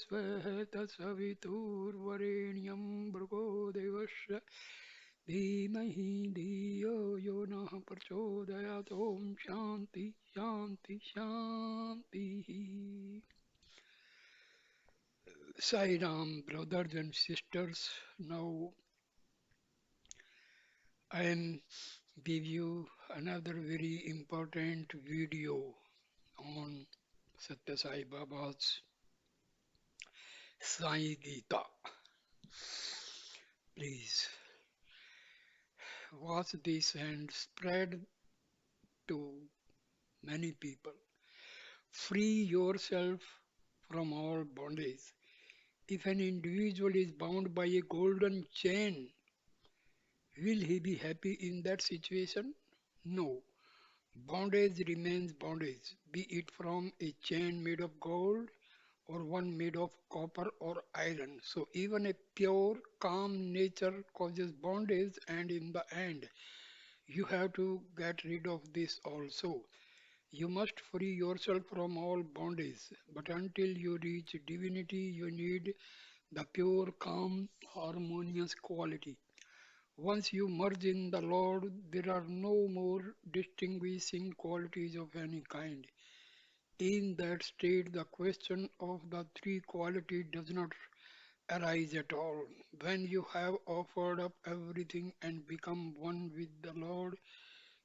स्वः तत्सवितुर्वरेण्यं भर्गो देवस्य धीमहि धियो यो नः प्रचोदयात् ॐ शान्ति शान्ति शान्तिः. Sai Ram, brothers and sisters. Now I am give you another very important video on Satya Sai Baba's Sai Gita. Please watch this and spread to many people. Free yourself from all bondage. If an individual is bound by a golden chain, will he be happy in that situation? No. Bondage remains bondage, be it from a chain made of gold or one made of copper or iron. So even a pure, calm nature causes bondage, and in the end, you have to get rid of this also. You must free yourself from all bondage, but until you reach divinity, you need the pure, calm, harmonious quality. Once you merge in the Lord, there are no more distinguishing qualities of any kind. In that state, the question of the three qualities does not arise at all. When you have offered up everything and become one with the Lord,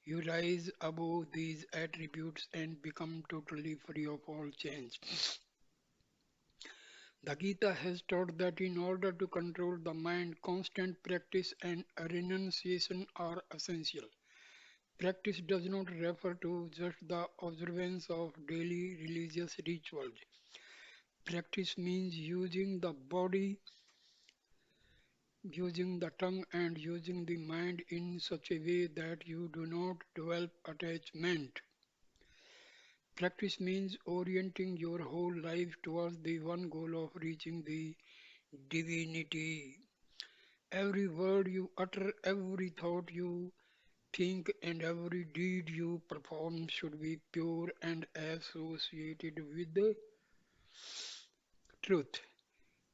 you rise above these attributes and become totally free of all change. The Gita has taught that in order to control the mind, constant practice and renunciation are essential. Practice does not refer to just the observance of daily religious rituals. Practice means using the body, using the tongue, and using the mind in such a way that you do not develop attachment. Practice means orienting your whole life towards the one goal of reaching the divinity. Every word you utter, every thought you think, and every deed you perform should be pure and associated with the truth.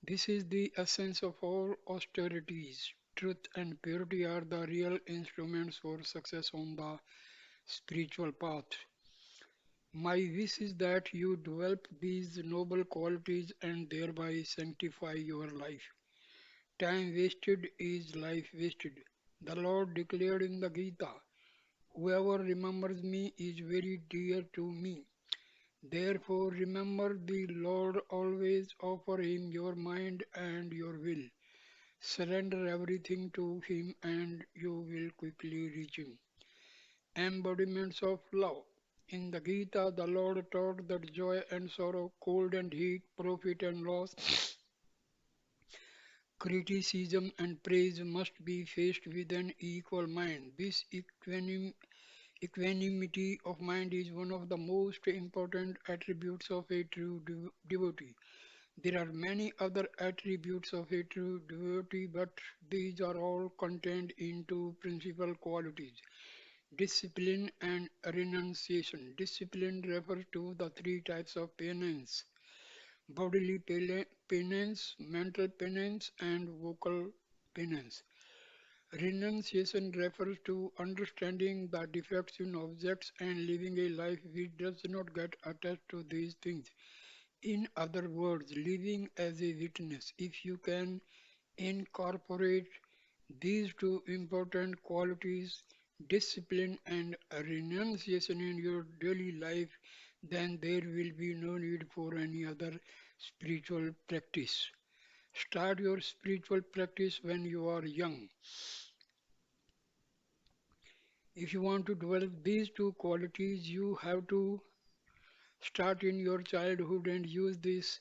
This is the essence of all austerities. Truth and purity are the real instruments for success on the spiritual path. My wish is that you develop these noble qualities and thereby sanctify your life. Time wasted is life wasted. The Lord declared in the Gita, whoever remembers me is very dear to me. Therefore, remember the Lord always, offer Him your mind and your will. Surrender everything to Him and you will quickly reach Him. Embodiments of love. In the Gita, the Lord taught that joy and sorrow, cold and heat, profit and loss, criticism and praise must be faced with an equal mind. This equanimity of mind is one of the most important attributes of a true devotee. There are many other attributes of a true devotee, but these are all contained into principal qualities. Discipline and renunciation. Discipline refers to the three types of penance: bodily penance, mental penance, and vocal penance. Renunciation refers to understanding the defects in objects and living a life which does not get attached to these things. In other words, living as a witness. If you can incorporate these two important qualities, discipline and renunciation, in your daily life, then there will be no need for any other spiritual practice. Start your spiritual practice when you are young. If you want to develop these two qualities, you have to start in your childhood and use this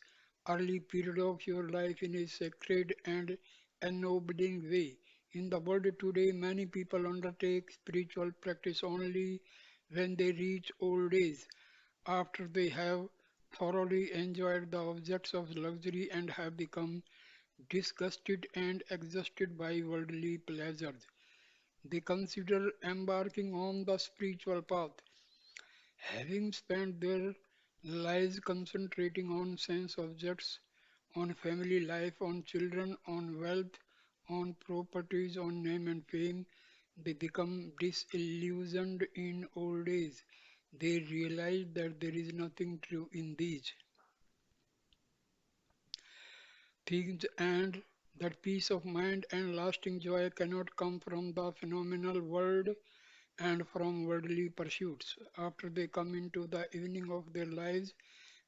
early period of your life in a sacred and ennobling way. In the world today, many people undertake spiritual practice only when they reach old age, after they have thoroughly enjoyed the objects of luxury and have become disgusted and exhausted by worldly pleasures. They consider embarking on the spiritual path, having spent their lives concentrating on sense objects, on family life, on children, on wealth, on properties, on name and fame. They become disillusioned in old age. They realize that there is nothing true in these things and that peace of mind and lasting joy cannot come from the phenomenal world and from worldly pursuits. After they come into the evening of their lives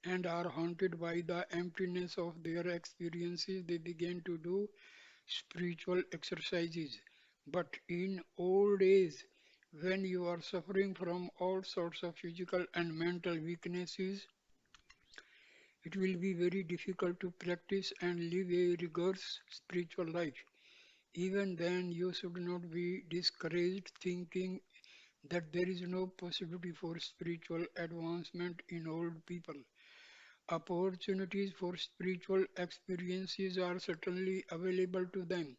and are haunted by the emptiness of their experiences, they begin to do spiritual exercises. But in old age, when you are suffering from all sorts of physical and mental weaknesses, it will be very difficult to practice and live a rigorous spiritual life. Even then, you should not be discouraged thinking that there is no possibility for spiritual advancement in old people. Opportunities for spiritual experiences are certainly available to them.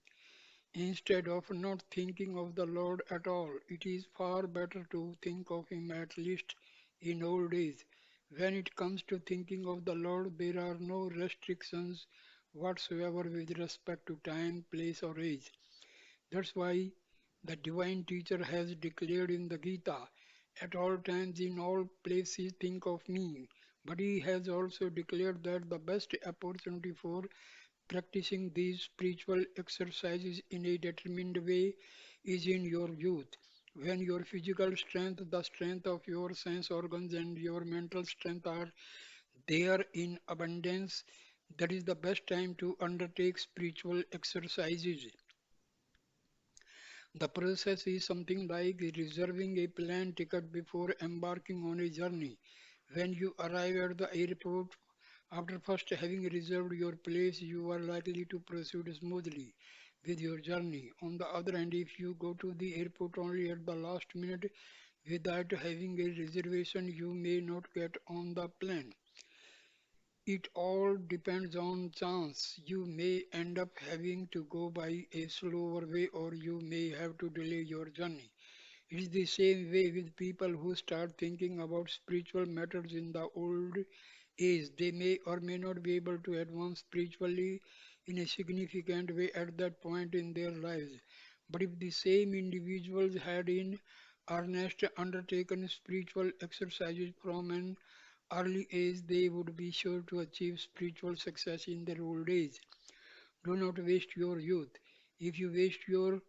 Instead of not thinking of the Lord at all, it is far better to think of Him at least in old age. When it comes to thinking of the Lord, there are no restrictions whatsoever with respect to time, place, or age. That's why the divine teacher has declared in the Gita, at all times, in all places, think of me. But he has also declared that the best opportunity for practicing these spiritual exercises in a determined way is in your youth. When your physical strength, the strength of your sense organs, and your mental strength are there in abundance, that is the best time to undertake spiritual exercises. The process is something like reserving a plane ticket before embarking on a journey. When you arrive at the airport, after first having reserved your place, you are likely to proceed smoothly with your journey. On the other hand, if you go to the airport only at the last minute without having a reservation, you may not get on the plane. It all depends on chance. You may end up having to go by a slower way or you may have to delay your journey. It is the same way with people who start thinking about spiritual matters in the old age. They may or may not be able to advance spiritually in a significant way at that point in their lives. But if the same individuals had in earnest undertaken spiritual exercises from an early age, they would be sure to achieve spiritual success in their old age. Do not waste your youth. If you waste your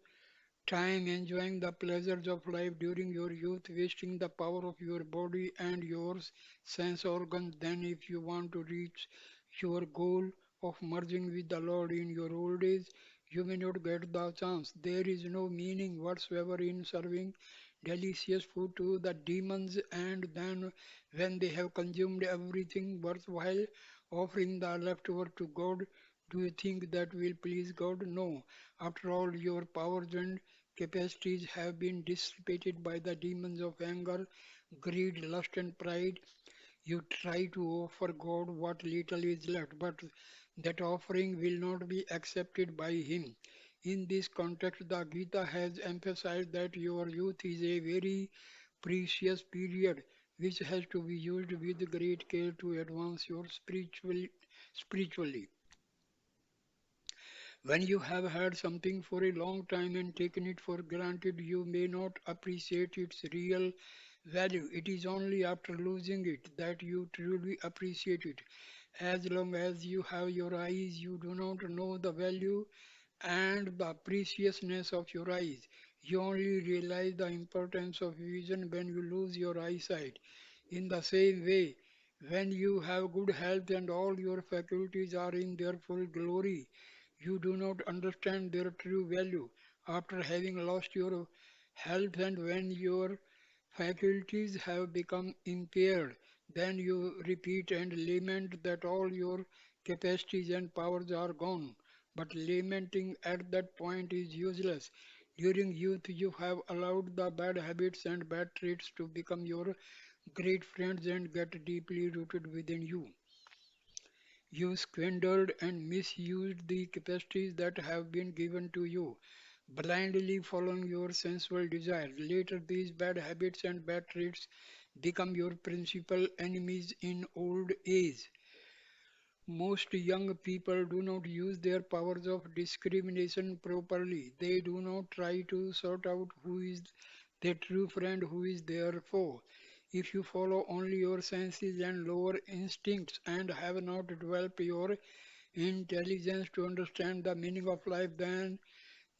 time enjoying the pleasures of life during your youth, wasting the power of your body and your sense organs, then if you want to reach your goal of merging with the Lord in your old age, you may not get the chance. There is no meaning whatsoever in serving delicious food to the demons, and then when they have consumed everything worthwhile, offering the leftover to God. Do you think that will please God? No. After all, your powers and capacities have been dissipated by the demons of anger, greed, lust, and pride. You try to offer God what little is left, but that offering will not be accepted by Him. In this context, the Gita has emphasized that your youth is a very precious period which has to be used with great care to advance your spiritually. When you have had something for a long time and taken it for granted, you may not appreciate its real value. It is only after losing it that you truly appreciate it. As long as you have your eyes, you do not know the value and the preciousness of your eyes. You only realize the importance of vision when you lose your eyesight. In the same way, when you have good health and all your faculties are in their full glory, you do not understand their true value. After having lost your health and when your faculties have become impaired, then you repeat and lament that all your capacities and powers are gone. But lamenting at that point is useless. During youth, you have allowed the bad habits and bad traits to become your great friends and get deeply rooted within you. You squandered and misused the capacities that have been given to you, blindly following your sensual desires. Later, these bad habits and bad traits become your principal enemies in old age. Most young people do not use their powers of discrimination properly. They do not try to sort out who is their true friend, who is their foe. If you follow only your senses and lower instincts and have not developed your intelligence to understand the meaning of life, then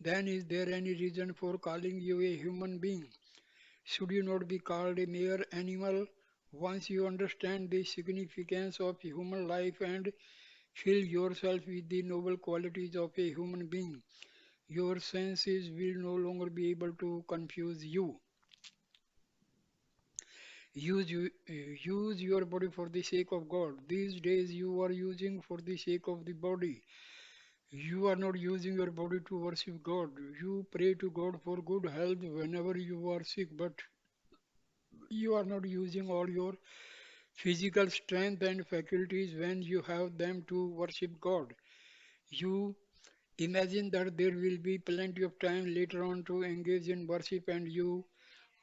is there any reason for calling you a human being? Should you not be called a mere animal? Once you understand the significance of human life and fill yourself with the noble qualities of a human being, your senses will no longer be able to confuse you. Use your body for the sake of God. These days you are using for the sake of the body. You are not using your body to worship God. You pray to God for good health whenever you are sick, but you are not using all your physical strength and faculties when you have them to worship God. You imagine that there will be plenty of time later on to engage in worship and you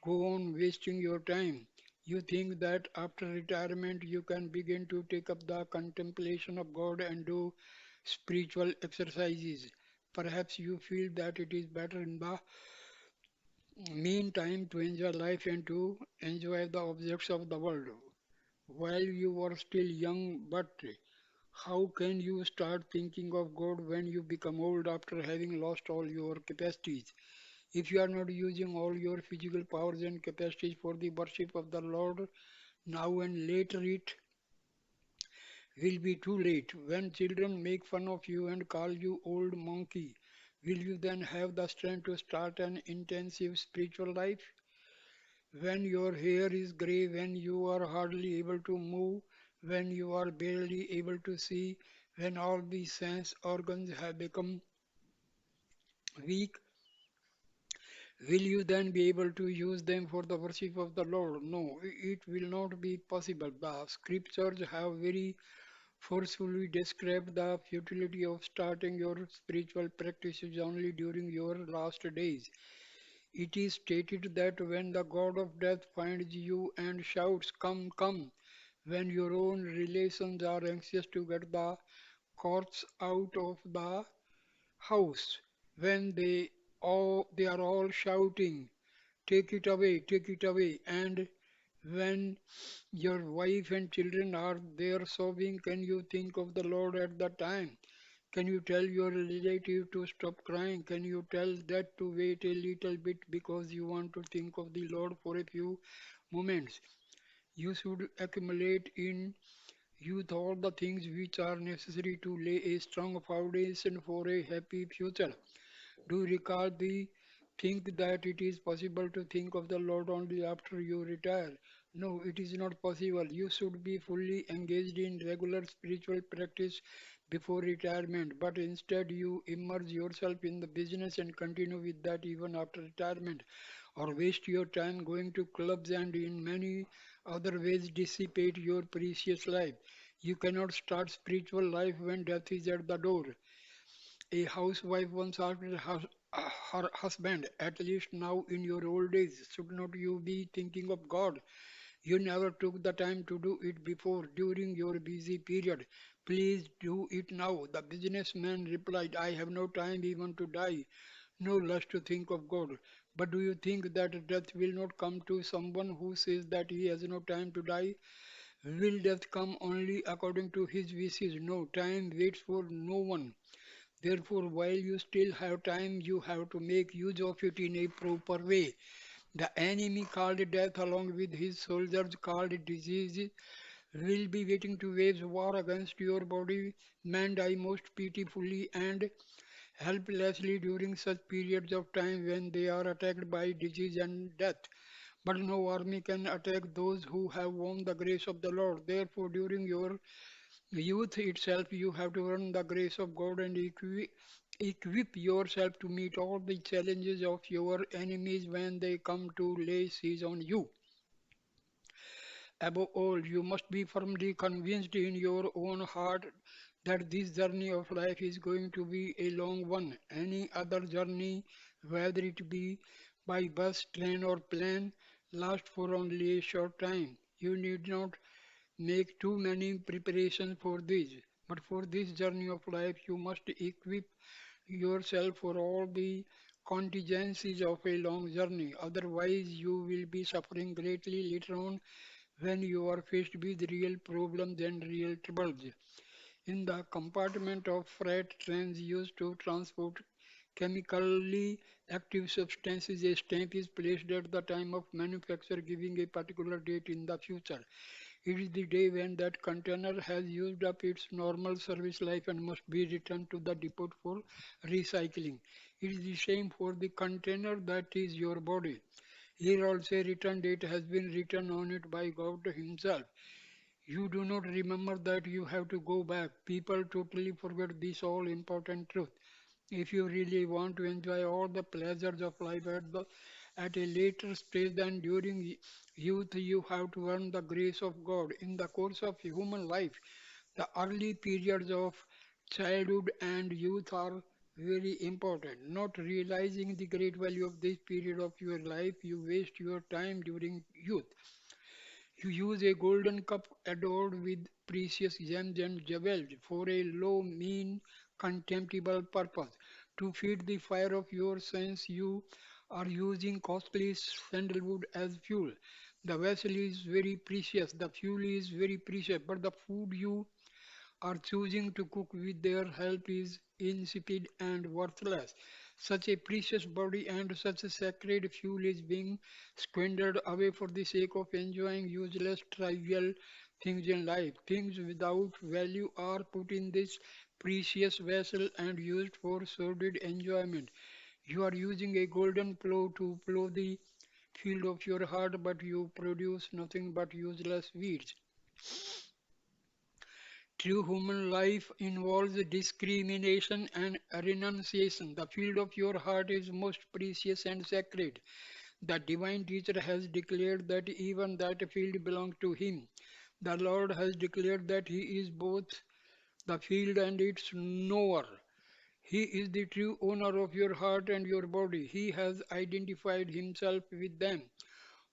go on wasting your time. You think that after retirement you can begin to take up the contemplation of God and do spiritual exercises. Perhaps you feel that it is better in the meantime to enjoy life and to enjoy the objects of the world while you are still young, but how can you start thinking of God when you become old after having lost all your capacities? If you are not using all your physical powers and capacities for the worship of the Lord now and later, it will be too late. When children make fun of you and call you old monkey, will you then have the strength to start an intensive spiritual life? When your hair is grey, when you are hardly able to move, when you are barely able to see, when all the sense organs have become weak, will you then be able to use them for the worship of the Lord? No, it will not be possible. The scriptures have very forcefully described the futility of starting your spiritual practices only during your last days. It is stated that when the god of death finds you and shouts, "Come, come," when your own relations are anxious to get the corpse out of the house, when they are all shouting, take it away," and when your wife and children are there sobbing, can you think of the Lord at that time? Can you tell your relative to stop crying? Can you tell that to wait a little bit because you want to think of the Lord for a few moments? You should accumulate in youth all the things which are necessary to lay a strong foundation for a happy future. Do you recall the think that it is possible to think of the Lord only after you retire? No, it is not possible. You should be fully engaged in regular spiritual practice before retirement, but instead you immerse yourself in the business and continue with that even after retirement, or waste your time going to clubs and in many other ways dissipate your precious life. You cannot start spiritual life when death is at the door. A housewife once asked her husband, "At least now in your old days, should not you be thinking of God? You never took the time to do it before during your busy period. Please do it now." The businessman replied, "I have no time even to die, no less to think of God." But do you think that death will not come to someone who says that he has no time to die? Will death come only according to his wishes? No, time waits for no one. Therefore, while you still have time, you have to make use of it in a proper way. The enemy called death, along with his soldiers called disease, will be waiting to wage war against your body. Men die most pitifully and helplessly during such periods of time when they are attacked by disease and death. But no army can attack those who have won the grace of the Lord. Therefore, during your youth itself, you have to earn the grace of God and equip yourself to meet all the challenges of your enemies when they come to lay siege on you. Above all, you must be firmly convinced in your own heart that this journey of life is going to be a long one. Any other journey, whether it be by bus, train, or plane, lasts for only a short time. You need not make too many preparations for this. But for this journey of life, you must equip yourself for all the contingencies of a long journey. Otherwise, you will be suffering greatly later on when you are faced with real problems and real troubles. In the compartment of freight trains used to transport chemically active substances, a stamp is placed at the time of manufacture giving a particular date in the future. It is the day when that container has used up its normal service life and must be returned to the depot for recycling. It is the same for the container that is your body. Here also a return date has been written on it by God Himself. You do not remember that you have to go back. People totally forget this all important truth. If you really want to enjoy all the pleasures of life at a later stage than during youth, you have to earn the grace of God. In the course of human life, the early periods of childhood and youth are very important. Not realizing the great value of this period of your life, you waste your time during youth. You use a golden cup adorned with precious gems and jewels for a low, mean, contemptible purpose. To feed the fire of your sense, you are using costly sandalwood as fuel. The vessel is very precious, the fuel is very precious, but the food you are choosing to cook with their help is insipid and worthless. Such a precious body and such a sacred fuel is being squandered away for the sake of enjoying useless, trivial things in life. Things without value are put in this precious vessel and used for sordid enjoyment. You are using a golden plow to plow the field of your heart, but you produce nothing but useless weeds. True human life involves discrimination and renunciation. The field of your heart is most precious and sacred. The divine teacher has declared that even that field belongs to him. The Lord has declared that he is both the field and its knower. He is the true owner of your heart and your body. He has identified himself with them.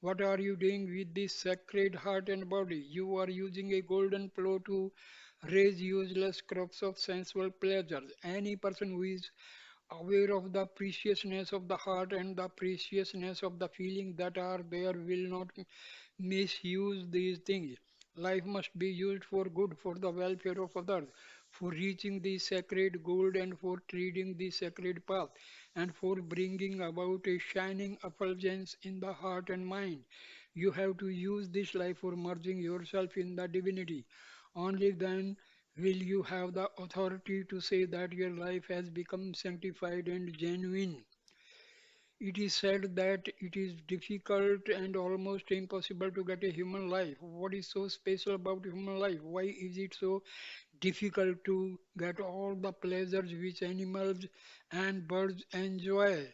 What are you doing with this sacred heart and body? You are using a golden plow to raise useless crops of sensual pleasures. Any person who is aware of the preciousness of the heart and the preciousness of the feelings that are there will not misuse these things. Life must be used for good, for the welfare of others, for reaching the sacred goal and for treading the sacred path, and for bringing about a shining effulgence in the heart and mind. You have to use this life for merging yourself in the divinity. Only then will you have the authority to say that your life has become sanctified and genuine. It is said that it is difficult and almost impossible to get a human life. What is so special about human life? Why is it so difficult to get all the pleasures which animals and birds enjoy?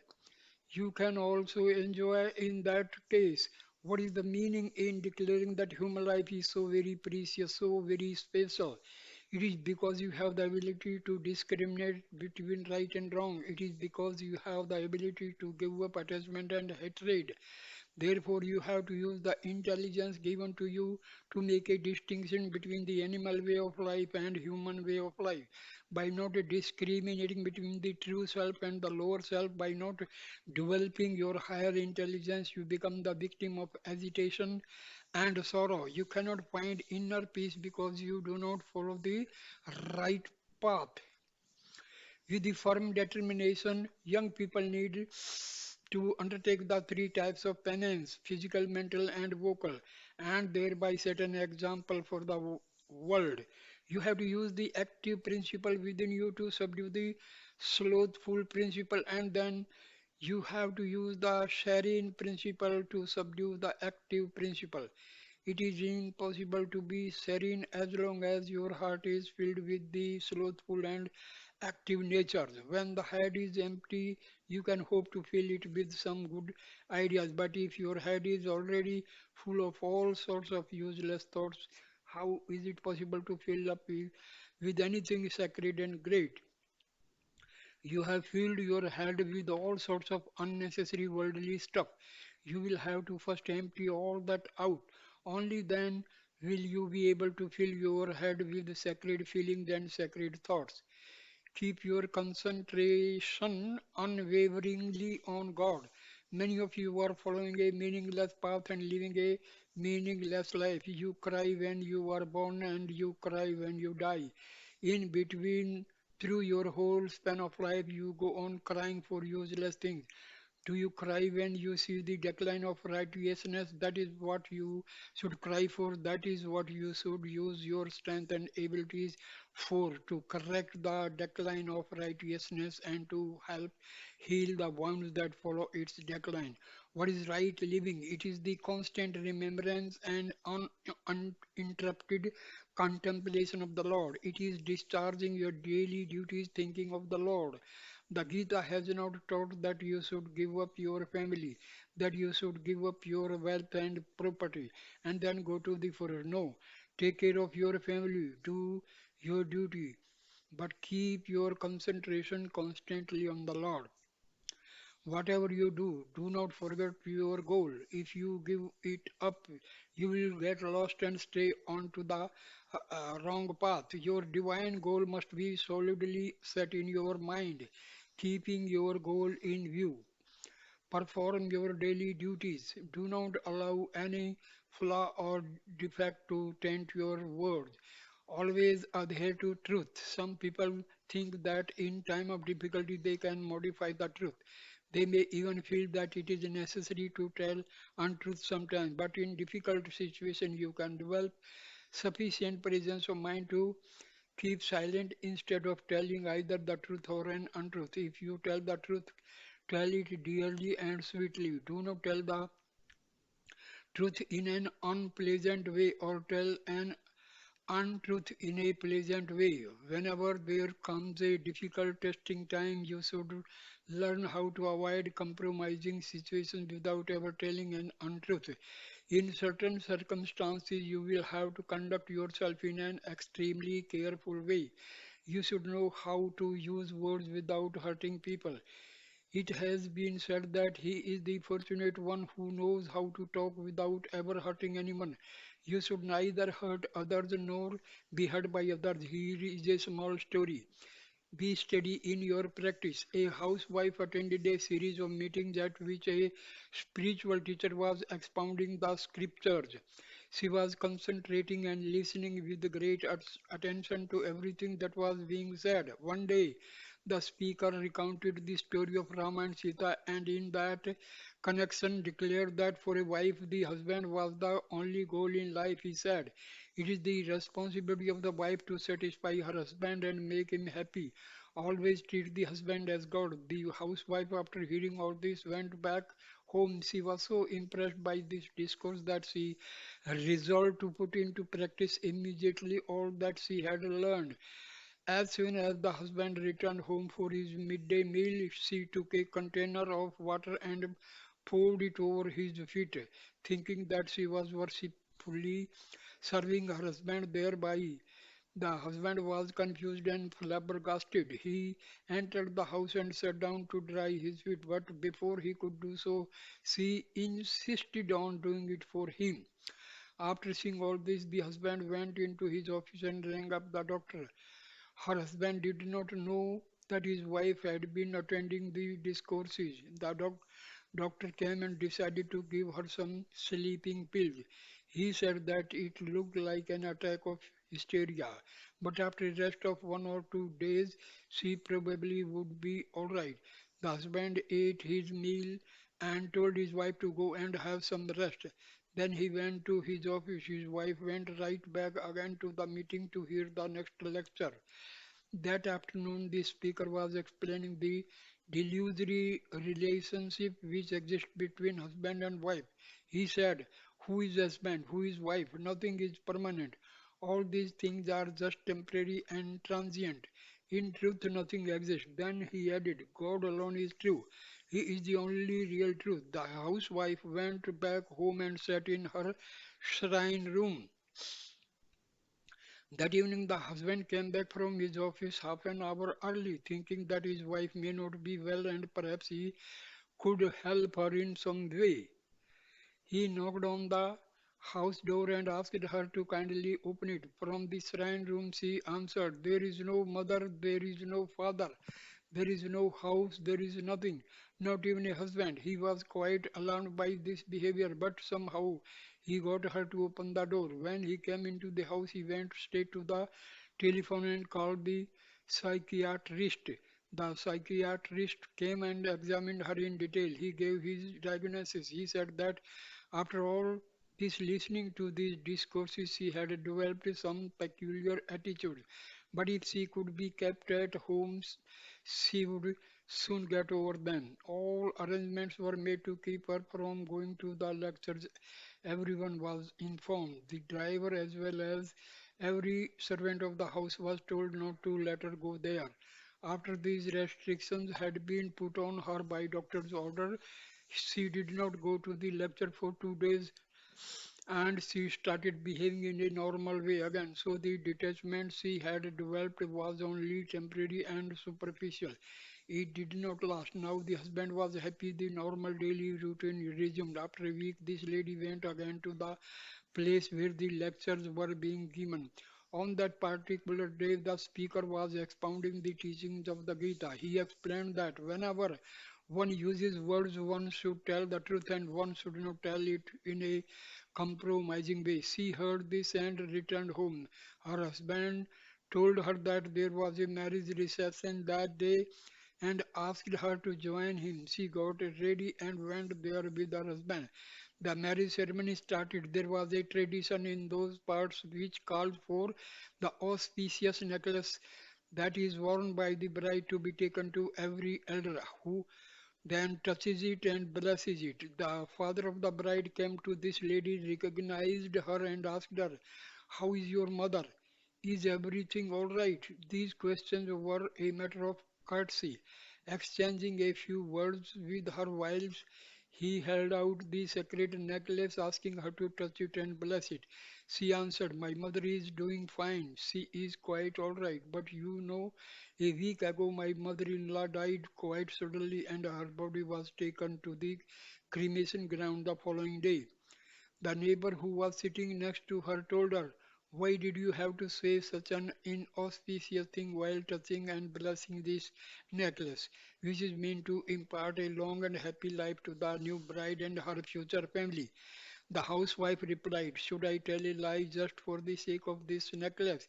You can also enjoy in that case. What is the meaning in declaring that human life is so very precious, so very special? It is because you have the ability to discriminate between right and wrong. It is because you have the ability to give up attachment and hatred. Therefore, you have to use the intelligence given to you to make a distinction between the animal way of life and human way of life. By not discriminating between the true self and the lower self, by not developing your higher intelligence, you become the victim of agitation and sorrow. You cannot find inner peace because you do not follow the right path. With the firm determination, young people need to undertake the three types of penance physical, mental, and vocal and thereby set an example for the world. You have to use the active principle within you to subdue the slothful principle, and then you have to use the serene principle to subdue the active principle. It is impossible to be serene as long as your heart is filled with the slothful and active natures. When the head is empty, you can hope to fill it with some good ideas. But if your head is already full of all sorts of useless thoughts, how is it possible to fill up with anything sacred and great? You have filled your head with all sorts of unnecessary worldly stuff. You will have to first empty all that out. Only then Will you be able to fill your head with sacred feelings and sacred thoughts? Keep your concentration unwaveringly on God. Many of you are following a meaningless path and living a meaningless life. You cry when you are born and you cry when you die. In between, through your whole span of life, you go on crying for useless things. Do you cry when you see the decline of righteousness? That is what you should cry for. That is what you should use your strength and abilities for, to correct the decline of righteousness and to help heal the wounds that follow its decline. What is right living? It is the constant remembrance and uninterrupted contemplation of the Lord. It is discharging your daily duties, thinking of the Lord. The Gita has not taught that you should give up your family, that you should give up your wealth and property, and then go to the forest. No, take care of your family, do your duty, but keep your concentration constantly on the Lord. Whatever you do, do not forget your goal. If you give it up, you will get lost and stay onto the wrong path. Your divine goal must be solidly set in your mind, keeping your goal in view. Perform your daily duties. Do not allow any flaw or defect to taint your words. Always adhere to truth. Some people think that in time of difficulty they can modify the truth. They may even feel that it is necessary to tell untruth sometimes, but in difficult situations you can develop sufficient presence of mind to keep silent instead of telling either the truth or an untruth. If you tell the truth, tell it dearly and sweetly. Do not tell the truth in an unpleasant way or tell an untruth in a pleasant way. Whenever there comes a difficult testing time, you should learn how to avoid compromising situations without ever telling an untruth. In certain circumstances, you will have to conduct yourself in an extremely careful way. You should know how to use words without hurting people. It has been said that he is the fortunate one who knows how to talk without ever hurting anyone. You should neither hurt others nor be hurt by others. Here is a small story. Be steady in your practice. A housewife attended a series of meetings at which a spiritual teacher was expounding the scriptures. She was concentrating and listening with great attention to everything that was being said. One day, the speaker recounted the story of Rama and Sita, and in that connection declared that for a wife, the husband was the only goal in life. He said, "It is the responsibility of the wife to satisfy her husband and make him happy. Always treat the husband as God." The housewife, after hearing all this, went back home. She was so impressed by this discourse that she resolved to put into practice immediately all that she had learned. As soon as the husband returned home for his midday meal, she took a container of water and poured it over his feet, thinking that she was worshipfully serving her husband thereby. The husband was confused and flabbergasted. He entered the house and sat down to dry his feet, but before he could do so, she insisted on doing it for him. After seeing all this, the husband went into his office and rang up the doctor. Her husband did not know that his wife had been attending the discourses. The doctor came and decided to give her some sleeping pills. He said that it looked like an attack of hysteria, but after a rest of 1 or 2 days, she probably would be all right. The husband ate his meal and told his wife to go and have some rest. Then he went to his office. His wife went right back again to the meeting to hear the next lecture. That afternoon, the speaker was explaining the delusory relationship which exists between husband and wife. He said, "Who is husband? Who is wife? Nothing is permanent. All these things are just temporary and transient. In truth, nothing exists." Then he added, "God alone is true. He is the only real truth." The housewife went back home and sat in her shrine room. That evening, the husband came back from his office half an hour early, thinking that his wife may not be well and perhaps he could help her in some way. He knocked on the house door and asked her to kindly open it. From the shrine room she answered, "There is no mother, there is no father, there is no house, there is nothing, not even a husband." He was quite alarmed by this behavior, but somehow he got her to open the door. When he came into the house, he went straight to the telephone and called the psychiatrist. The psychiatrist came and examined her in detail. He gave his diagnosis. He said that after all his listening to these discourses, she had developed some peculiar attitudes. But if she could be kept at home, she would soon get over them. All arrangements were made to keep her from going to the lectures. Everyone was informed. The driver, as well as every servant of the house, was told not to let her go there. After these restrictions had been put on her by doctor's order, she did not go to the lecture for 2 days and she started behaving in a normal way again. So the detachment she had developed was only temporary and superficial. It did not last. Now the husband was happy. The normal daily routine resumed. After a week, this lady went again to the place where the lectures were being given. On that particular day, the speaker was expounding the teachings of the Gita. He explained that whenever one uses words, one should tell the truth and one should not tell it in a compromising way. She heard this and returned home. Her husband told her that there was a marriage reception that day and asked her to join him. She got ready and went there with her husband. The marriage ceremony started. There was a tradition in those parts which called for the auspicious necklace that is worn by the bride to be taken to every elder who then touches it and blesses it. The father of the bride came to this lady, recognized her, and asked her, "How is your mother? Is everything all right?" These questions were a matter of courtesy. Exchanging a few words with her whilst he held out the sacred necklace, asking her to touch it and bless it. She answered, "My mother is doing fine. She is quite all right. But you know, a week ago my mother-in-law died quite suddenly and her body was taken to the cremation ground the following day." The neighbor who was sitting next to her told her, "Why did you have to say such an inauspicious thing while touching and blessing this necklace, which is meant to impart a long and happy life to the new bride and her future family?" The housewife replied, "Should I tell a lie just for the sake of this necklace?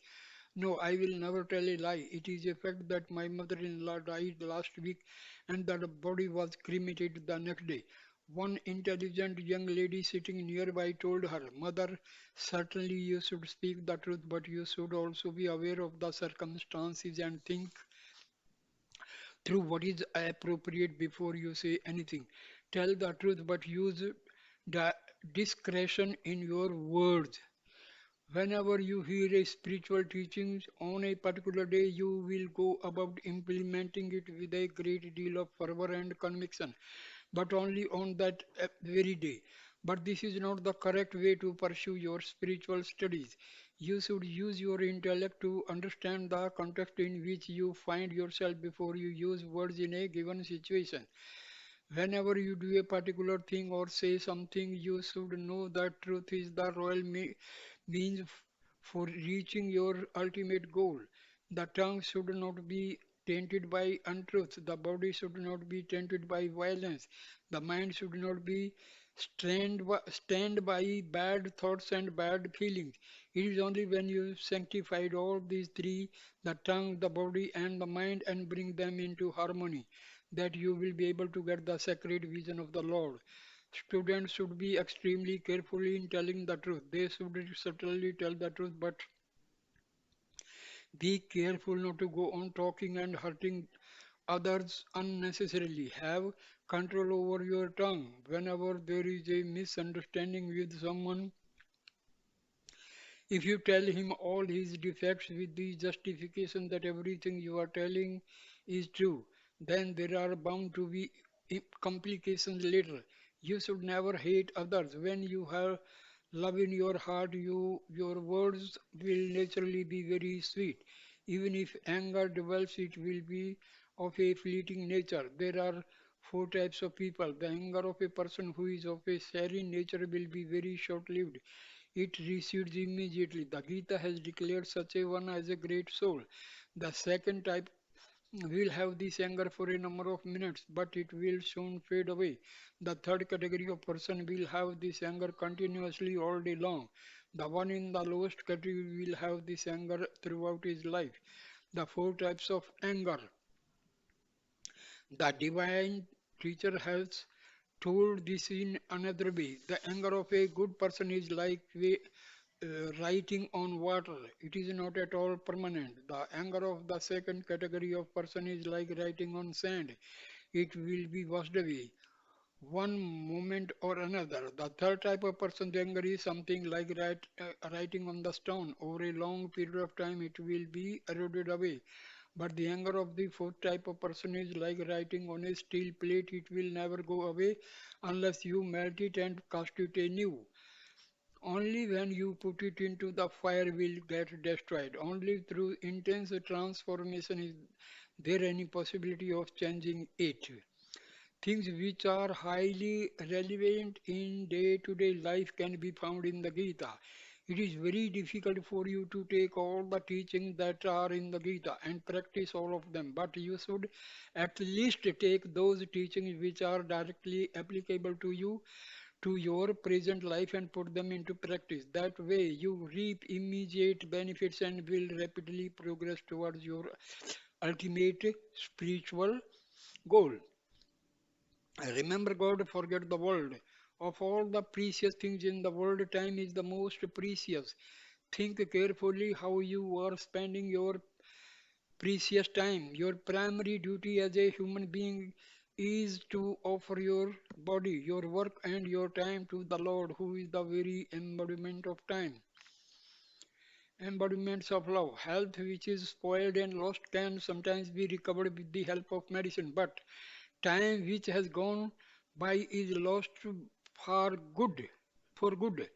No, I will never tell a lie. It is a fact that my mother-in-law died last week and that the body was cremated the next day." One intelligent young lady sitting nearby told her, "Mother, certainly you should speak the truth, but you should also be aware of the circumstances and think through what is appropriate before you say anything. Tell the truth, but use di- discretion in your words. Whenever you hear a spiritual teaching on a particular day, you will go about implementing it with a great deal of fervor and conviction, but only on that very day. But this is not the correct way to pursue your spiritual studies. You should use your intellect to understand the context in which you find yourself before you use words in a given situation. Whenever you do a particular thing or say something, you should know that truth is the means for reaching your ultimate goal. The tongue should not be tainted by untruth. The body should not be tainted by violence. The mind should not be stand by bad thoughts and bad feelings. It is only when you sanctified all these three, the tongue, the body, and the mind, and bring them into harmony, that you will be able to get the sacred vision of the Lord. Students should be extremely careful in telling the truth. They should certainly tell the truth, but be careful not to go on talking and hurting others unnecessarily. Have control over your tongue. Whenever there is a misunderstanding with someone, if you tell him all his defects with the justification that everything you are telling is true, then there are bound to be complications later. You should never hate others. When you have love in your heart, your words will naturally be very sweet. Even if anger develops, it will be of a fleeting nature. There are Four types of people. The anger of a person who is of a serene nature will be very short-lived. It recedes immediately. The Gita has declared such a one as a great soul. The second type will have this anger for a number of minutes, but it will soon fade away. The third category of person will have this anger continuously all day long. The one in the lowest category will have this anger throughout his life. The four types of anger. The divine teacher has told this in another way. The anger of a good person is like writing on water. It is not at all permanent. The anger of the second category of person is like writing on sand. It will be washed away one moment or another. The third type of person's anger is something like writing on the stone. Over a long period of time, it will be eroded away. But the anger of the fourth type of person is like writing on a steel plate. It will never go away unless you melt it and cast it anew. Only when you put it into the fire will get destroyed. Only through intense transformation is there any possibility of changing it. Things which are highly relevant in day-to-day life can be found in the Gita. It is very difficult for you to take all the teachings that are in the Gita and practice all of them, but you should at least take those teachings which are directly applicable to you, to your present life, and put them into practice. That way you reap immediate benefits and will rapidly progress towards your ultimate spiritual goal. Remember God, forget the world. Of all the precious things in the world, time is the most precious. Think carefully how you are spending your precious time. Your primary duty as a human being is to offer your body, your work, and your time to the Lord, who is the very embodiment of time. Embodiments of love. Health which is spoiled and lost can sometimes be recovered with the help of medicine, but time which has gone by is lost for good. For good.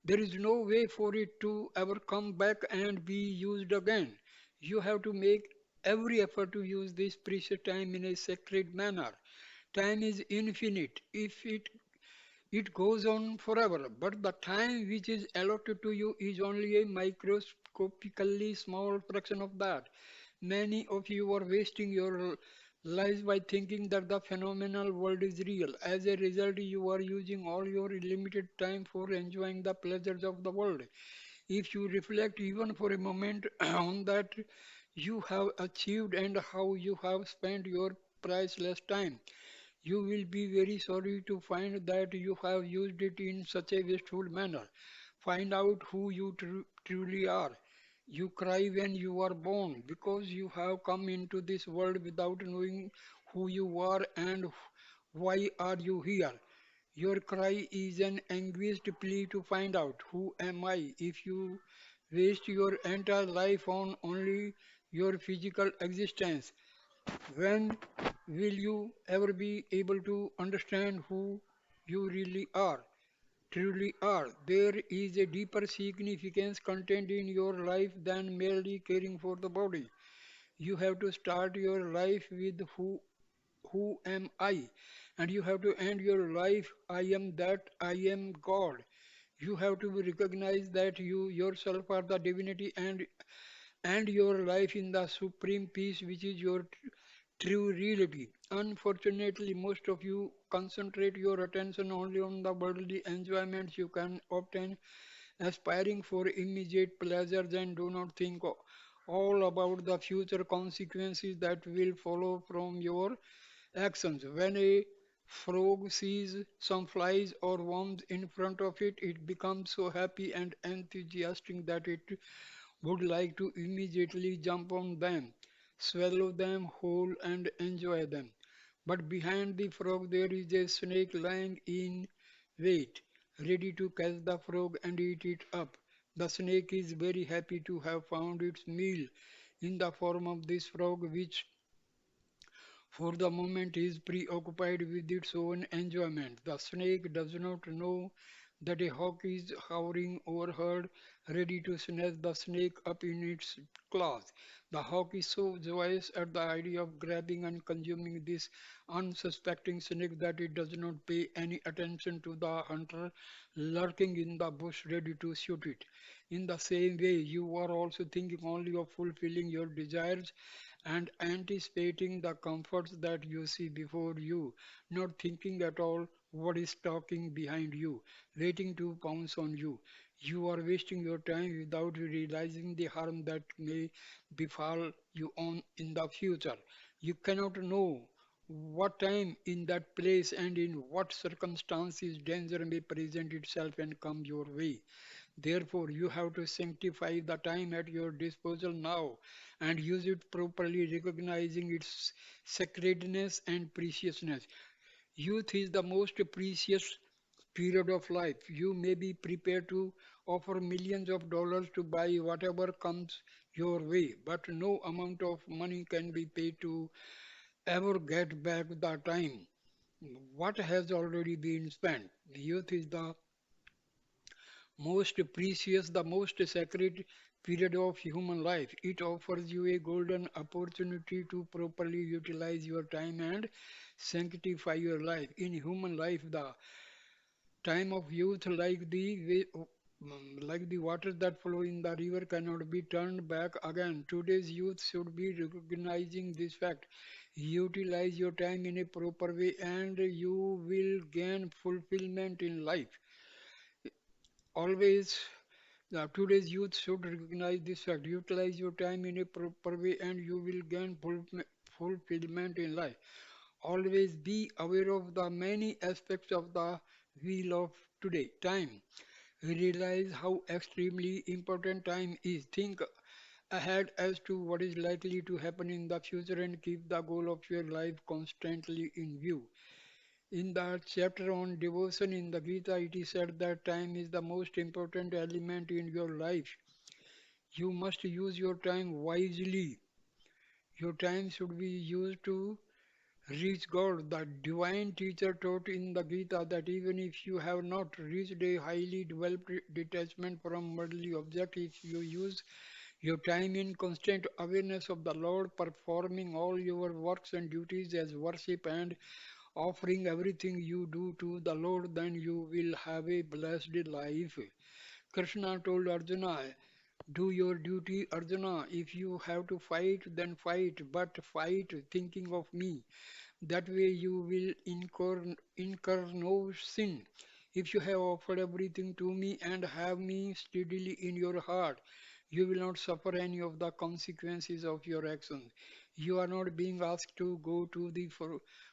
There is no way for it to ever come back and be used again. You have to make every effort to use this precious time in a sacred manner. Time is infinite. If it goes on forever, but the time which is allotted to you is only a microscopically small fraction of that. Many of you are wasting your lives by thinking that the phenomenal world is real. As a result, you are using all your limited time for enjoying the pleasures of the world. If you reflect even for a moment on that you have achieved and how you have spent your priceless time, you will be very sorry to find that you have used it in such a wasteful manner. Find out who you truly are. You cry when you are born because you have come into this world without knowing who you are and why are you here. Your cry is an anguished plea to find out who am I. If you waste your entire life on only your physical existence, when will you ever be able to understand who you really are, truly are? There is a deeper significance contained in your life than merely caring for the body. You have to start your life with who am I? And you have to end your life, I am that, I am God. You have to recognize that you yourself are the divinity and your life in the supreme peace which is your true reality. Unfortunately, most of you concentrate your attention only on the worldly enjoyments you can obtain, aspiring for immediate pleasures, and do not think all about the future consequences that will follow from your actions. When a frog sees some flies or worms in front of it, it becomes so happy and enthusiastic that it would like to immediately jump on them, swallow them whole, and enjoy them. But behind the frog there is a snake lying in wait, ready to catch the frog and eat it up. The snake is very happy to have found its meal in the form of this frog, which for the moment is preoccupied with its own enjoyment. The snake does not know that a hawk is hovering overhead, ready to snatch the snake up in its claws. The hawk is so joyous at the idea of grabbing and consuming this unsuspecting snake that it does not pay any attention to the hunter lurking in the bush ready to shoot it. In the same way, you are also thinking only of fulfilling your desires and anticipating the comforts that you see before you, not thinking at all what is stalking behind you, waiting to pounce on you. You are wasting your time without realizing the harm that may befall you on in the future. You cannot know what time, in that place, and in what circumstances danger may present itself and come your way. Therefore, you have to sanctify the time at your disposal now and use it properly, recognizing its sacredness and preciousness. Youth is the most precious period of life. You may be prepared to offer millions of dollars to buy whatever comes your way, but no amount of money can be paid to ever get back the time what has already been spent. Youth is the most precious, the most sacred period of human life. It offers you a golden opportunity to properly utilize your time and sanctify your life. In human life, the time of youth, like the waters that flow in the river, cannot be turned back again. Today's youth should be recognizing this fact. Utilize your time in a proper way, and you will gain fulfillment in life. Always today's youth should recognize this fact. Utilize your time in a proper way and you will gain fulfillment in life. Always be aware of the many aspects of the wheel of today. Time. Realize how extremely important time is. Think ahead as to what is likely to happen in the future and keep the goal of your life constantly in view. In the chapter on devotion in the Gita, it is said that time is the most important element in your life. You must use your time wisely. Your time should be used to reach God. The divine teacher taught in the Gita that even if you have not reached a highly developed detachment from worldly objects, if you use your time in constant awareness of the Lord, performing all your works and duties as worship and offering everything you do to the Lord, then you will have a blessed life. Krishna told Arjuna, do your duty, Arjuna. If you have to fight, then fight, but fight thinking of me. That way you will incur no sin. If you have offered everything to me and have me steadily in your heart, you will not suffer any of the consequences of your actions. You are not being asked to go to the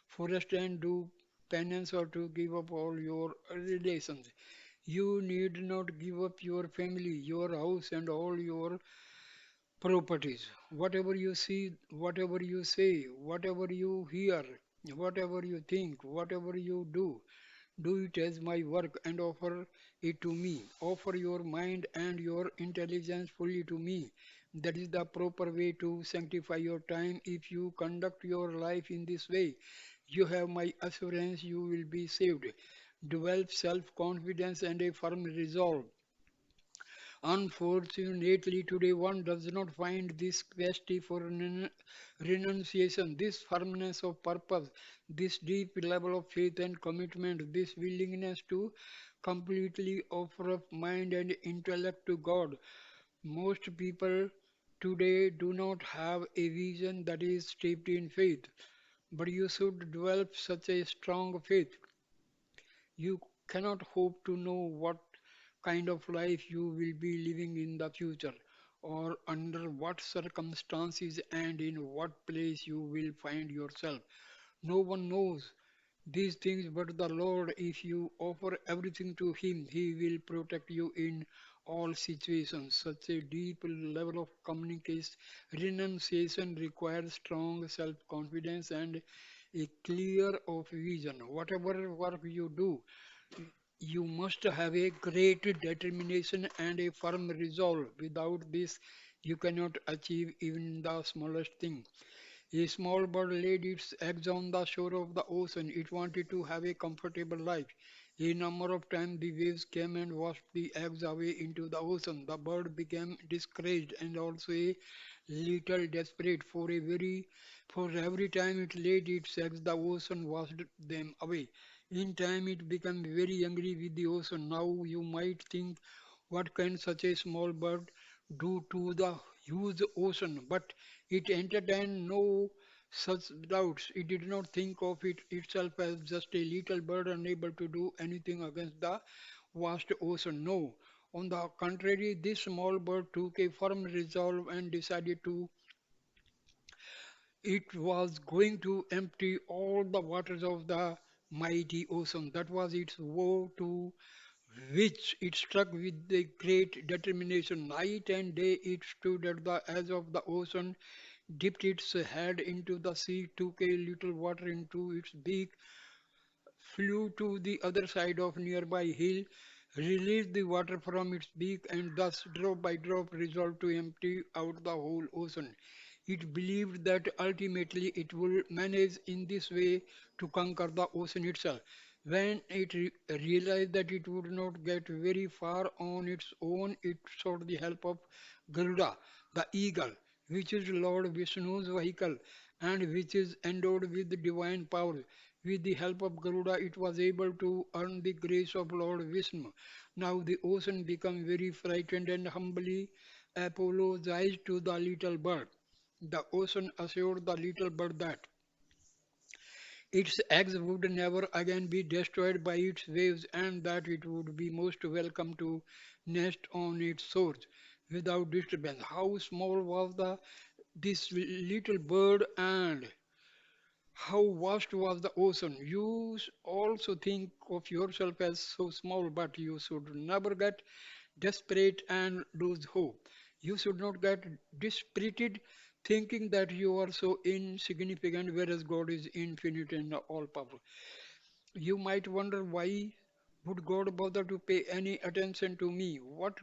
forest and do penance or to give up all your relations. You need not give up your family, your house, and all your properties. Whatever you see, whatever you say, whatever you hear, whatever you think, whatever you do it as my work and offer it to me. Offer your mind and your intelligence fully to me. That is the proper way to sanctify your time. If you conduct your life in this way, you have my assurance you will be saved. Develop self confidence and a firm resolve. Unfortunately, today one does not find this capacity for renunciation, this firmness of purpose, this deep level of faith and commitment, this willingness to completely offer up mind and intellect to God. Most people today do not have a vision that is steeped in faith, but you should develop such a strong faith you cannot hope to know what kind of life you will be living in the future, or under what circumstances and in what place you will find yourself. No one knows these things but the Lord. If you offer everything to Him, He will protect you in all situations. Such a deep level of communication, renunciation requires strong self confidence and a clear of vision. Whatever work you do, you must have a great determination and a firm resolve. Without this, you cannot achieve even the smallest thing. A small bird laid its eggs on the shore of the ocean. It wanted to have a comfortable life. A number of times the waves came and washed the eggs away into the ocean. The bird became discouraged and also a little desperate. For every time it laid its eggs, the ocean washed them away. In time it became very angry with the ocean. Now you might think, what can such a small bird do to the huge ocean? But it entertained no such doubts. It did not think of it itself as just a little bird unable to do anything against the vast ocean. No. On the contrary, this small bird took a firm resolve and decided to it was going to empty all the waters of the mighty ocean. That was its vow to which it struck with a great determination. Night and day it stood at the edge of the ocean, dipped its head into the sea, took a little water into its beak, flew to the other side of nearby hill, released the water from its beak, and thus drop by drop resolved to empty out the whole ocean. It believed that ultimately it would manage in this way to conquer the ocean itself. When it realized that it would not get very far on its own, it sought the help of Garuda, the eagle, which is Lord Vishnu's vehicle and which is endowed with divine power. With the help of Garuda, it was able to earn the grace of Lord Vishnu. Now the ocean became very frightened and humbly apologized to the little bird. The ocean assured the little bird that its eggs would never again be destroyed by its waves and that it would be most welcome to nest on its shores without disturbance. How small was this little bird and how vast was the ocean. You also think of yourself as so small, but you should never get desperate and lose hope. You should not get dispirited thinking that you are so insignificant, whereas God is infinite and all powerful. You might wonder, why would God bother to pay any attention to me? What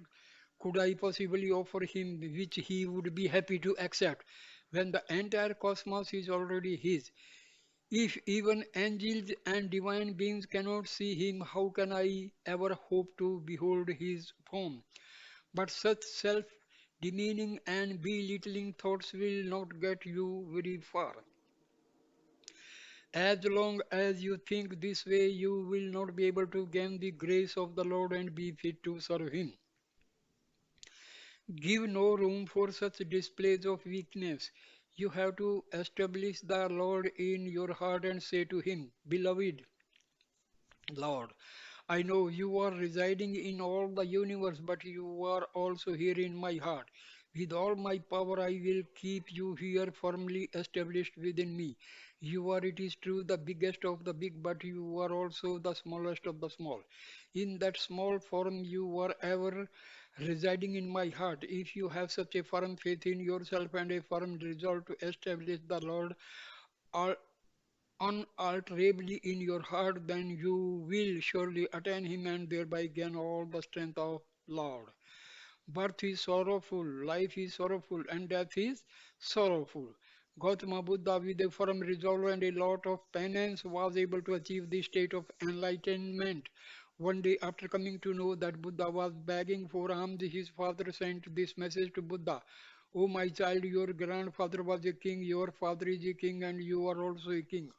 could I possibly offer him which he would be happy to accept when the entire cosmos is already his? If even angels and divine beings cannot see him, how can I ever hope to behold his form? But such self demeaning and belittling thoughts will not get you very far. As long as you think this way, you will not be able to gain the grace of the Lord and be fit to serve him. Give no room for such displays of weakness. You have to establish the Lord in your heart and say to him, Beloved Lord, I know you are residing in all the universe, but you are also here in my heart. With all my power, I will keep you here firmly established within me. You are, it is true, the biggest of the big, but you are also the smallest of the small. In that small form, you are ever residing in my heart. If you have such a firm faith in yourself and a firm resolve to establish the Lord unalterably in your heart, then you will surely attain him and thereby gain all the strength of Lord. Birth is sorrowful, life is sorrowful, and death is sorrowful. Gautama Buddha, with a firm resolve and a lot of penance, was able to achieve the state of enlightenment. One day, after coming to know that Buddha was begging for alms, his father sent this message to Buddha: "O my child, your grandfather was a king, your father is a king, and you are also a king.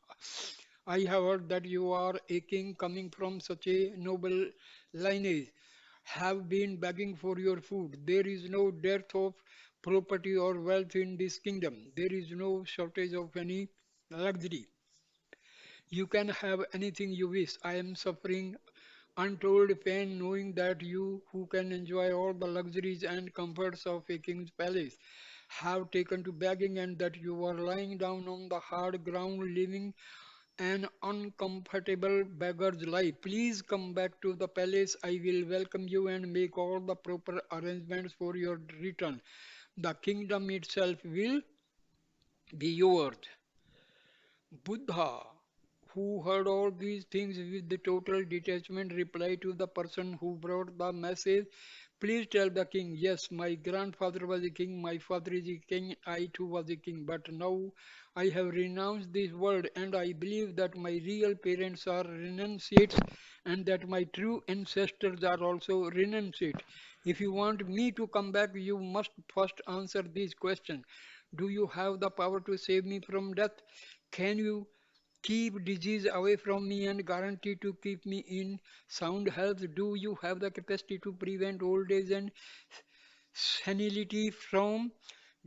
I have heard that you are a king coming from such a noble lineage, have been begging for your food. There is no dearth of property or wealth in this kingdom. There is no shortage of any luxury. You can have anything you wish. I am suffering untold pain knowing that you, who can enjoy all the luxuries and comforts of a king's palace, have taken to begging and that you are lying down on the hard ground living an uncomfortable beggar's life. Please come back to the palace. I will welcome you and make all the proper arrangements for your return. The kingdom itself will be yours." Buddha, who heard all these things with the total detachment, replied to the person who brought the message, Please tell the king, yes, my grandfather was a king, my father is a king, I too was a king, but now I have renounced this world and I believe that my real parents are renunciates and that my true ancestors are also renunciates. If you want me to come back, you must first answer these questions. Do you have the power to save me from death? Can you keep disease away from me and guarantee to keep me in sound health? Do you have the capacity to prevent old age and senility from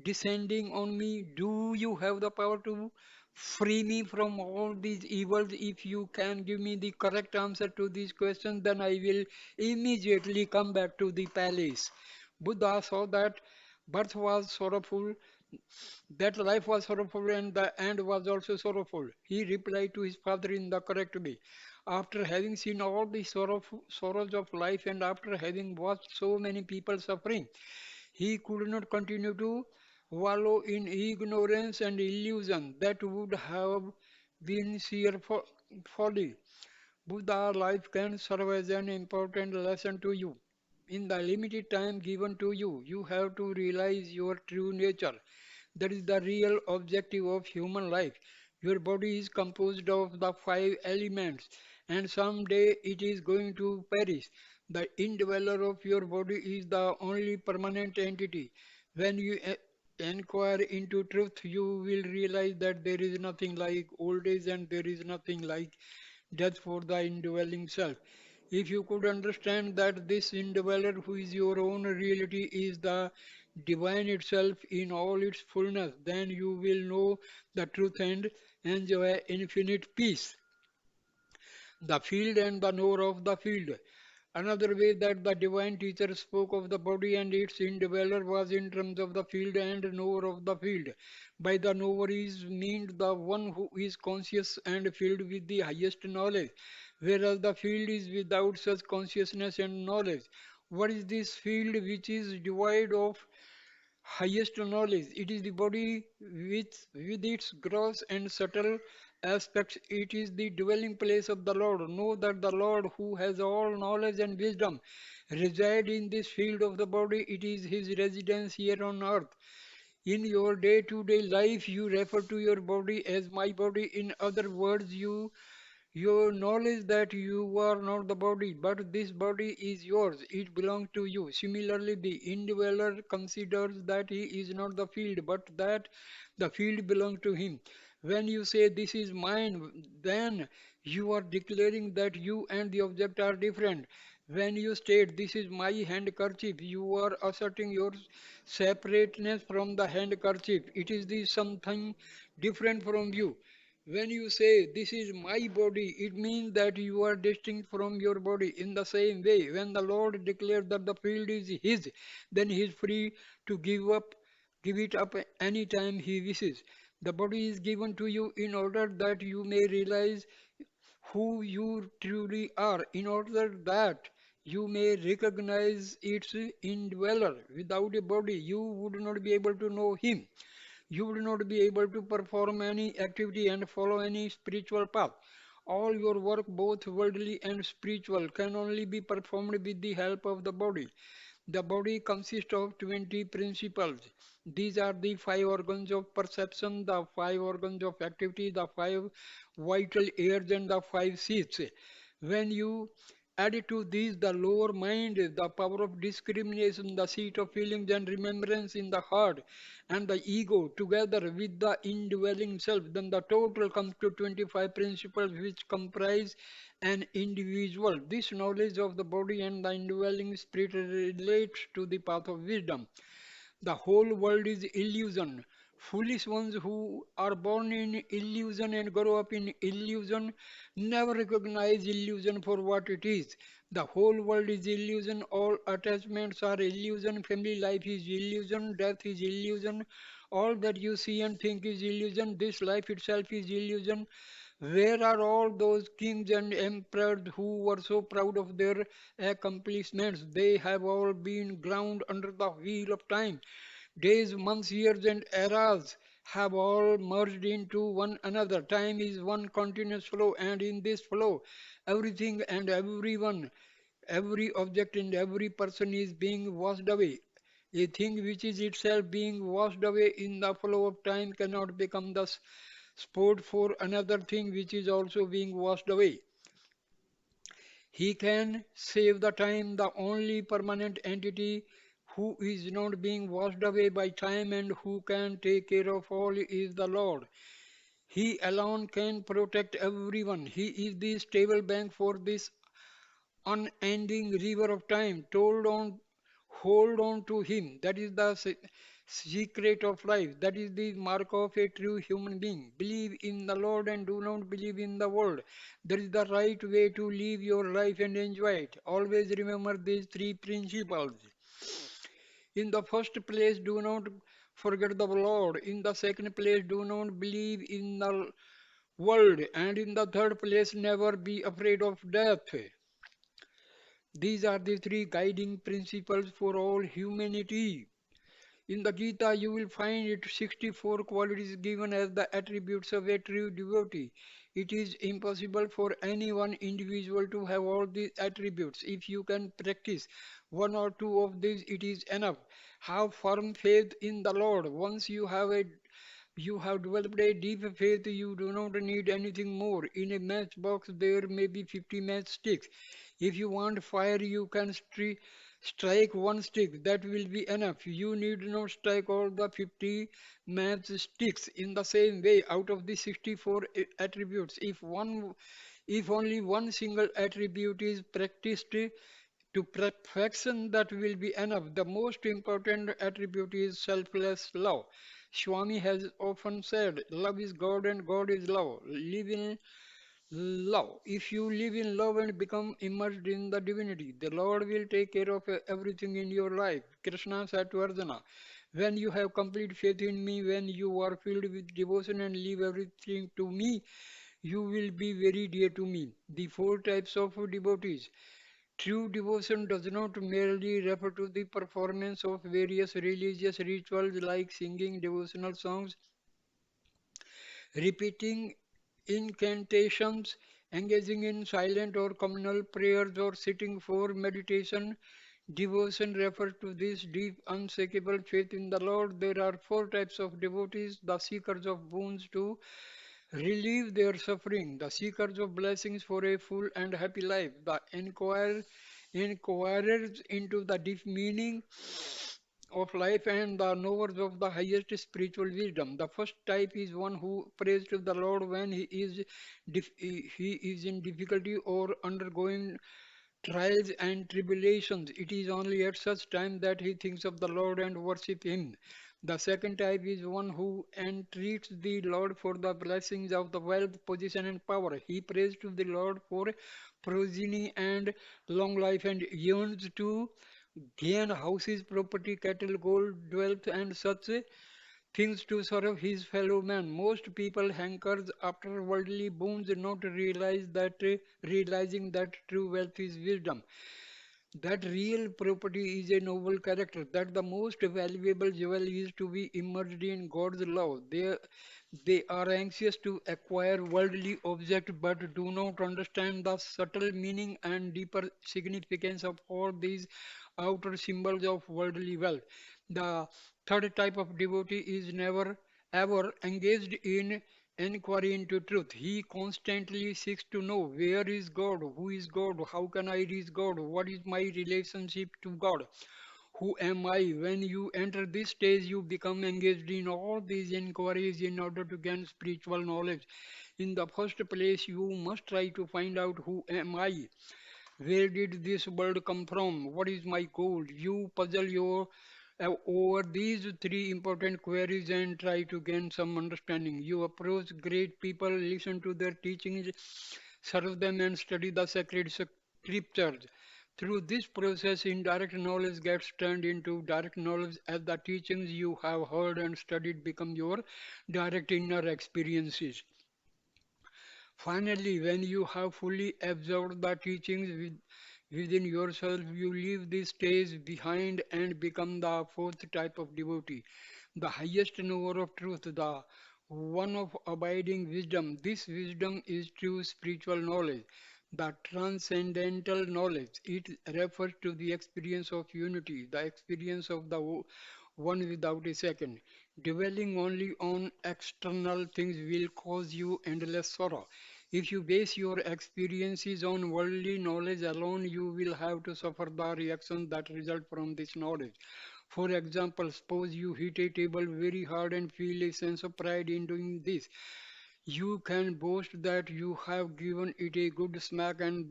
descending on me? Do you have the power to free me from all these evils? If you can give me the correct answer to these questions, then I will immediately come back to the palace. Buddha saw that birth was sorrowful, that life was sorrowful and the end was also sorrowful. He replied to his father in the correct way. After having seen all the sorrows of life and after having watched so many people suffering, he could not continue to wallow in ignorance and illusion. That would have been sheer folly. Buddha life can serve as an important lesson to you. In the limited time given to you, you have to realize your true nature. That is the real objective of human life. Your body is composed of the five elements, and someday it is going to perish. The indweller of your body is the only permanent entity. When you inquire into truth, you will realize that there is nothing like old age and there is nothing like death for the indwelling self. If you could understand that this indweller, who is your own reality, is the divine itself in all its fullness, then you will know the truth and enjoy infinite peace. The field and the knower of the field. Another way that the divine teacher spoke of the body and its indweller was in terms of the field and knower of the field. By the knower is meant the one who is conscious and filled with the highest knowledge, whereas the field is without such consciousness and knowledge. What is this field which is devoid of highest knowledge? It is the body with its gross and subtle aspects. It is the dwelling place of the Lord. Know that the Lord, who has all knowledge and wisdom, reside in this field of the body. It is his residence here on earth. In your day-to-day life, you refer to your body as my body. In other words, you acknowledge that you are not the body, but this body is yours. It belongs to you. Similarly, the indweller considers that he is not the field, but that the field belongs to him. When you say this is mine, then you are declaring that you and the object are different. When you state this is my handkerchief, you are asserting your separateness from the handkerchief. It is the something different from you. When you say this is my body, it means that you are distinct from your body. In the same way, when the Lord declares that the field is his, then he is free to give it up any time he wishes. The body is given to you in order that you may realize who you truly are, in order that you may recognize its indweller. Without a body, you would not be able to know him. You will not be able to perform any activity and follow any spiritual path. All your work, both worldly and spiritual, can only be performed with the help of the body. The body consists of 20 principles. These are the five organs of perception, the five organs of activity, the five vital airs, and the five seats. When you add to these the lower mind, the power of discrimination, the seat of feelings and remembrance in the heart, and the ego together with the indwelling self, then the total comes to 25 principles which comprise an individual. This knowledge of the body and the indwelling spirit relates to the path of wisdom. The whole world is illusion. Foolish ones who are born in illusion and grow up in illusion never recognize illusion for what it is. The whole world is illusion. All attachments are illusion. Family life is illusion. Death is illusion. All that you see and think is illusion. This life itself is illusion. Where are all those kings and emperors who were so proud of their accomplishments? They have all been ground under the wheel of time. Days, months, years, and eras have all merged into one another. Time is one continuous flow, and in this flow, everything and everyone Every object and every person is being washed away. A thing which is itself being washed away in the flow of time cannot become the sport for another thing which is also being washed away. He can save the time. The only permanent entity who is not being washed away by time and who can take care of all is the Lord. He alone can protect everyone. He is the stable bank for this unending river of time. Hold on to Him. That is the secret of life. That is the mark of a true human being. Believe in the Lord and do not believe in the world. That is the right way to live your life and enjoy it. Always remember these three principles. In the first place, do not forget the Lord. In the second place, do not believe in the world. And in the third place, never be afraid of death. These are the three guiding principles for all humanity. In the Gita, you will find it 64 qualities given as the attributes of a true devotee. It is impossible for any one individual to have all these attributes. If you can practice one or two of these, it is enough. Have firm faith in the Lord. Once you have developed a deep faith, you do not need anything more. In a matchbox, there may be 50 matchsticks. If you want fire, you can strike one stick. That will be enough. You need not strike all the 50 matchsticks. In the same way, out of the 64 attributes, if only one single attribute is practiced to perfection, that will be enough. The most important attribute is selfless love. Swami has often said, love is God and God is love. Live in love. If you live in love and become immersed in the divinity, the Lord will take care of everything in your life. Krishna said to Arjuna, when you have complete faith in me, when you are filled with devotion and leave everything to me, you will be very dear to me. The four types of devotees. True devotion does not merely refer to the performance of various religious rituals like singing devotional songs, repeating incantations, engaging in silent or communal prayers, or sitting for meditation. Devotion refers to this deep, unshakable faith in the Lord. There are four types of devotees: the seekers of boons to relieve their suffering, the seekers of blessings for a full and happy life, the inquirers into the deep meaning of life, and the knowers of the highest spiritual wisdom. The first type is one who prays to the Lord when he is in difficulty or undergoing trials and tribulations. It is only at such time that he thinks of the Lord and worship him. The second type is one who entreats the Lord for the blessings of the wealth, position, and power. He prays to the Lord for progeny and long life and yearns to gain houses, property, cattle, gold, wealth, and such things to serve his fellow man. Most people hankers after worldly boons, not realizing that true wealth is wisdom, that real property is a noble character, that the most valuable jewel is to be immersed in God's love. They are anxious to acquire worldly objects but do not understand the subtle meaning and deeper significance of all these outer symbols of worldly wealth. The third type of devotee is never ever engaged in enquiry into truth. He constantly seeks to know where is God, who is God, how can I reach God, what is my relationship to God, who am I? When you enter this stage, you become engaged in all these inquiries in order to gain spiritual knowledge. In the first place, you must try to find out who am I? Where did this world come from? What is my goal? You puzzle over these three important queries and try to gain some understanding. You approach great people, listen to their teachings, serve them, and study the sacred scriptures. Through this process, indirect knowledge gets turned into direct knowledge as the teachings you have heard and studied become your direct inner experiences. Finally, when you have fully absorbed the teachings within yourself, you leave this stage behind and become the fourth type of devotee, the highest knower of truth, the one of abiding wisdom. This wisdom is true spiritual knowledge. The transcendental knowledge, it refers to the experience of unity, the experience of the one without a second. Dwelling only on external things will cause you endless sorrow. If you base your experiences on worldly knowledge alone, you will have to suffer the reactions that result from this knowledge. For example, suppose you hit a table very hard and feel a sense of pride in doing this. You can boast that you have given it a good smack and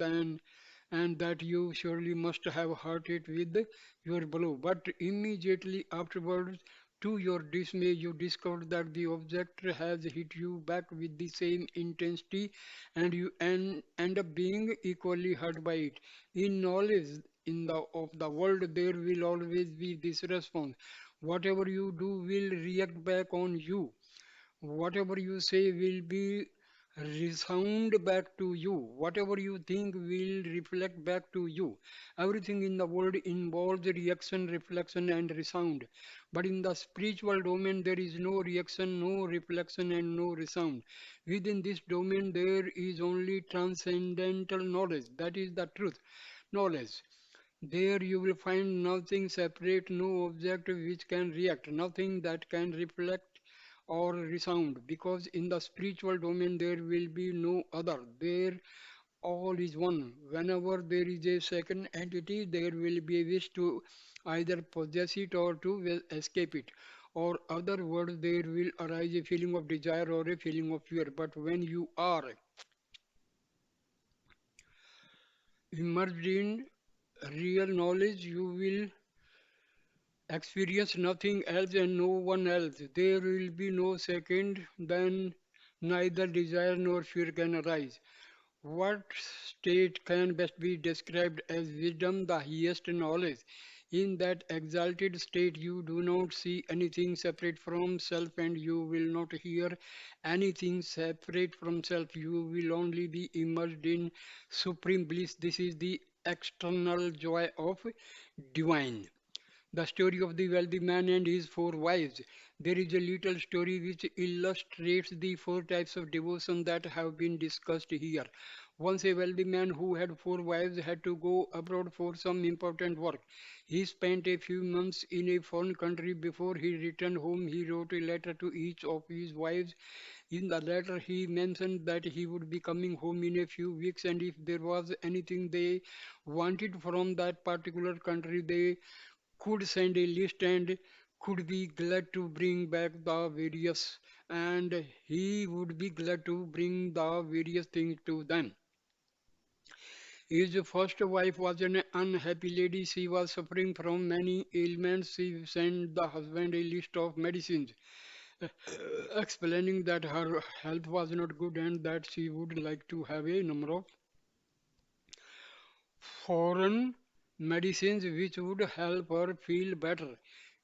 that you surely must have hurt it with your blow. But immediately afterwards, to your dismay, you discover that the object has hit you back with the same intensity and you end up being equally hurt by it. In knowledge of the world, there will always be this response. Whatever you do will react back on you. Whatever you say will be resound back to you. Whatever you think will reflect back to you. Everything in the world involves reaction, reflection, and resound. But in the spiritual domain, there is no reaction, no reflection, and no resound. Within this domain, there is only transcendental knowledge. That is the truth. Knowledge. There you will find nothing separate, no object which can react, nothing that can reflect or resound, because in the spiritual domain there will be no other. There all is one. Whenever there is a second entity, there will be a wish to either possess it or to escape it. Or other words, there will arise a feeling of desire or a feeling of fear. But when you are immersed in real knowledge, you will experience nothing else and no one else. There will be no second, then neither desire nor fear can arise. What state can best be described as wisdom, the highest knowledge? In that exalted state, you do not see anything separate from self, and you will not hear anything separate from self. You will only be immersed in supreme bliss. This is the external joy of divine. The story of the wealthy man and his four wives. There is a little story which illustrates the four types of devotion that have been discussed here. Once a wealthy man who had four wives had to go abroad for some important work. He spent a few months in a foreign country. Before he returned home, he wrote a letter to each of his wives. In the letter, he mentioned that he would be coming home in a few weeks, and if there was anything they wanted from that particular country, they could send a list and could be glad to bring back the various and he would be glad to bring the various things to them. His first wife was an unhappy lady. She was suffering from many ailments. She sent the husband a list of medicines, explaining that her health was not good and that she would like to have a number of foreign medicines which would help her feel better.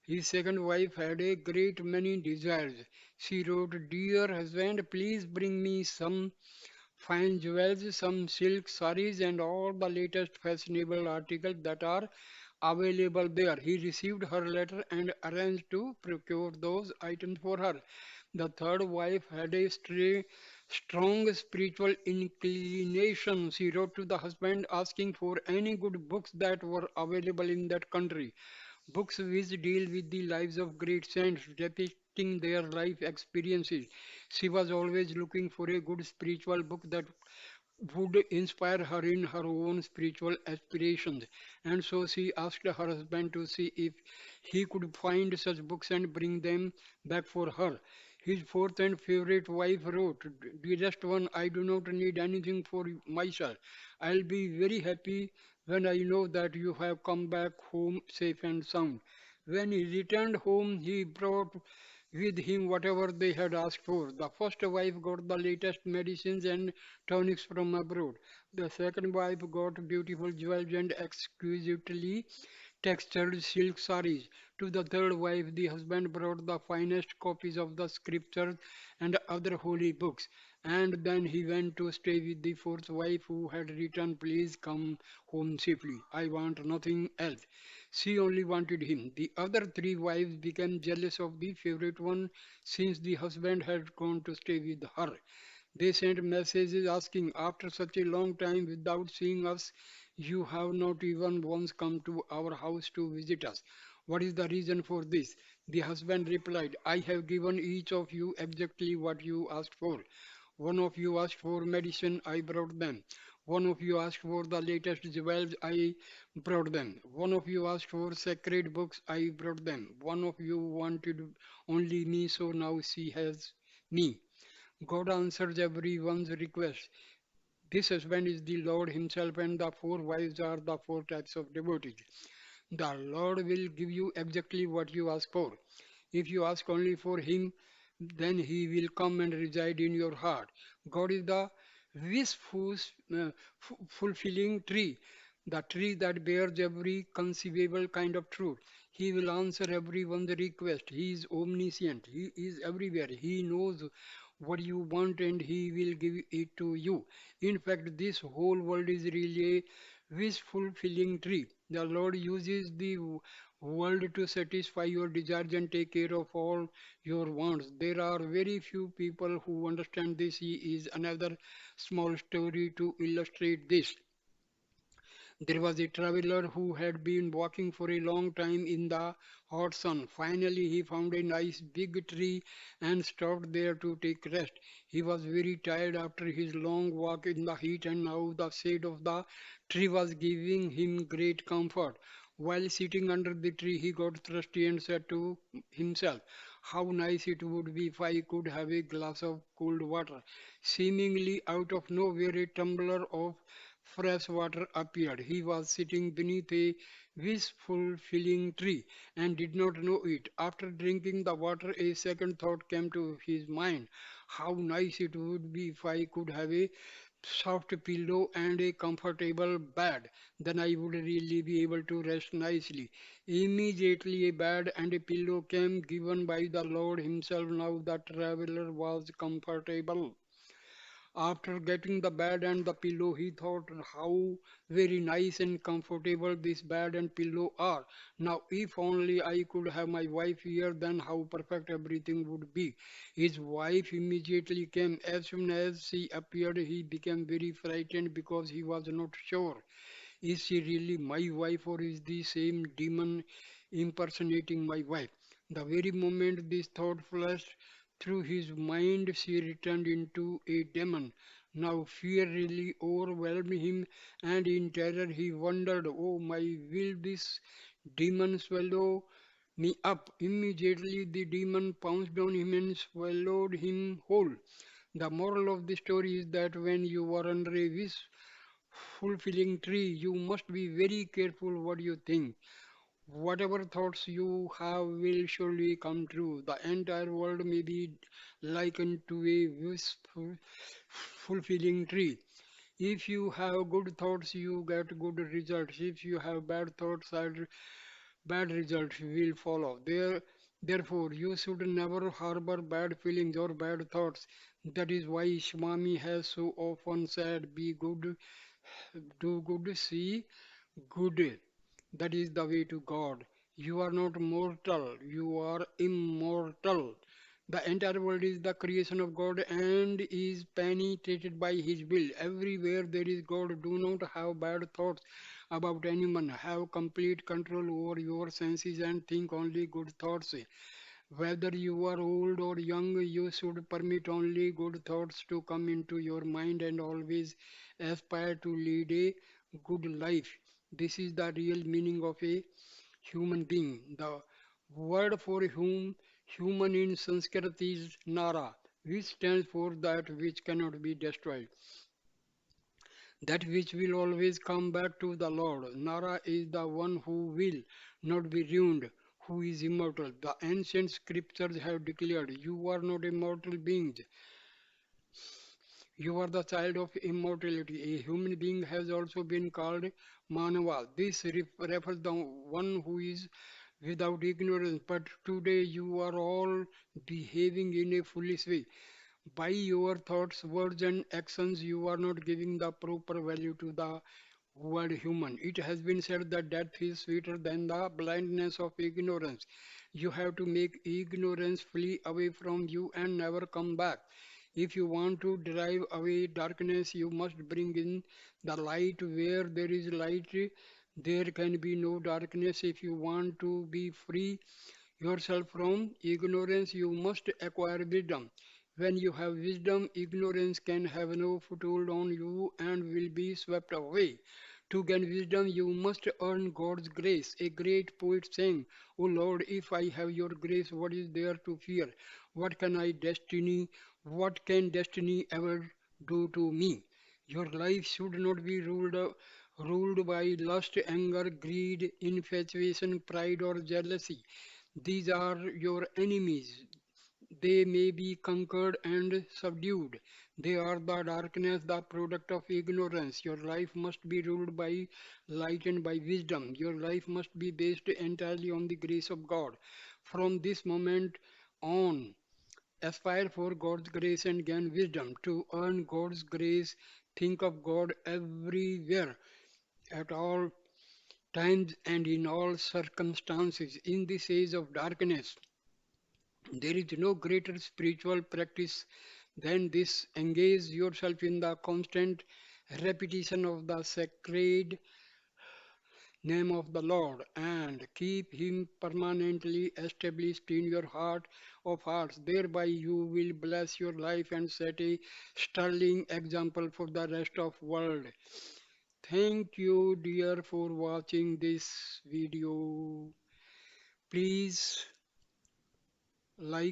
His second wife had a great many desires. She wrote, "Dear husband, please bring me some fine jewels, some silk saris, and all the latest fashionable articles that are available there." He received her letter and arranged to procure those items for her. The third wife had a strong spiritual inclination. She wrote to the husband asking for any good books that were available in that country. Books which deal with the lives of great saints, depicting their life experiences. She was always looking for a good spiritual book that would inspire her in her own spiritual aspirations. And so she asked her husband to see if he could find such books and bring them back for her. His fourth and favorite wife wrote, "Dearest one, I do not need anything for myself. I'll be very happy when I know that you have come back home safe and sound." When he returned home, he brought with him whatever they had asked for. The first wife got the latest medicines and tonics from abroad. The second wife got beautiful jewels and exquisitely textured silk saris. To the third wife, the husband brought the finest copies of the scriptures and other holy books. And then he went to stay with the fourth wife who had written, "Please come home safely. I want nothing else." She only wanted him. The other three wives became jealous of the favorite one since the husband had gone to stay with her. They sent messages asking, after such a long time without seeing us, you have not even once come to our house to visit us. What is the reason for this? The husband replied, I have given each of you exactly what you asked for. One of you asked for medicine, I brought them. One of you asked for the latest jewels, I brought them. One of you asked for sacred books, I brought them. One of you wanted only me, so now she has me. God answers everyone's request. This husband is the Lord Himself, and the four wives are the four types of devotees. The Lord will give you exactly what you ask for. If you ask only for Him, then He will come and reside in your heart. God is the wishful, fulfilling tree, the tree that bears every conceivable kind of truth. He will answer everyone's request. He is omniscient. He is everywhere. He knows what you want and He will give it to you. In fact, this whole world is really a wish fulfilling tree. The Lord uses the world to satisfy your desires and take care of all your wants. There are very few people who understand this. He is another small story to illustrate this. There was a traveler who had been walking for a long time in the hot sun. Finally, he found a nice big tree and stopped there to take rest. He was very tired after his long walk in the heat, and now the shade of the tree was giving him great comfort. While sitting under the tree, he got thirsty and said to himself, how nice it would be if I could have a glass of cold water. Seemingly out of nowhere, a tumbler of fresh water appeared. He was sitting beneath a wish-fulfilling tree and did not know it. After drinking the water, a second thought came to his mind. How nice it would be if I could have a soft pillow and a comfortable bed. Then I would really be able to rest nicely. Immediately, a bed and a pillow came given by the Lord Himself. Now the traveler was comfortable. After getting the bed and the pillow, he thought how very nice and comfortable this bed and pillow are. Now, if only I could have my wife here, then how perfect everything would be. His wife immediately came. As soon as she appeared, he became very frightened because he was not sure. Is she really my wife or is the same demon impersonating my wife? The very moment this thought flashed through his mind, she returned into a demon. Now fear really overwhelmed him, and in terror he wondered, oh my, will this demon swallow me up? Immediately the demon pounced on him and swallowed him whole. The moral of the story is that when you are under a wish fulfilling tree, you must be very careful what you think. Whatever thoughts you have will surely come true. The entire world may be likened to a wishful, fulfilling tree. If you have good thoughts, you get good results. If you have bad thoughts, bad results will follow. Therefore, you should never harbor bad feelings or bad thoughts. That is why Swami has so often said, be good, do good, see good. That is the way to God. You are not mortal, you are immortal. The entire world is the creation of God and is penetrated by His will. Everywhere there is God. Do not have bad thoughts about anyone. Have complete control over your senses and think only good thoughts. Whether you are old or young, you should permit only good thoughts to come into your mind and always aspire to lead a good life. This is the real meaning of a human being. The word for human in Sanskrit is Nara, which stands for that which cannot be destroyed, that which will always come back to the Lord. Nara is the one who will not be ruined, who is immortal. The ancient scriptures have declared, you are not immortal beings, you are the child of immortality. A human being has also been called Manava. This refers the one who is without ignorance. But today you are all behaving in a foolish way. By your thoughts, words, and actions, you are not giving the proper value to the word human. It has been said that death is sweeter than the blindness of ignorance. You have to make ignorance flee away from you and never come back. If you want to drive away darkness, you must bring in the light. Where there is light, there can be no darkness. If you want to be free yourself from ignorance, you must acquire wisdom. When you have wisdom, ignorance can have no foothold on you and will be swept away. To gain wisdom, you must earn God's grace. A great poet sang, O Lord, if I have your grace, what is there to fear? What can I destiny? What can destiny ever do to me? Your life should not be ruled by lust, anger, greed, infatuation, pride, or jealousy. These are your enemies. They may be conquered and subdued. They are the darkness, the product of ignorance. Your life must be ruled by light and by wisdom. Your life must be based entirely on the grace of God. From this moment on, aspire for God's grace and gain wisdom. To earn God's grace, think of God everywhere, at all times, and in all circumstances. In this age of darkness, there is no greater spiritual practice than this. Engage yourself in the constant repetition of the sacred name of the Lord and keep Him permanently established in your heart of hearts. Thereby you will bless your life and set a sterling example for the rest of world. Thank you dear for watching this video. Please like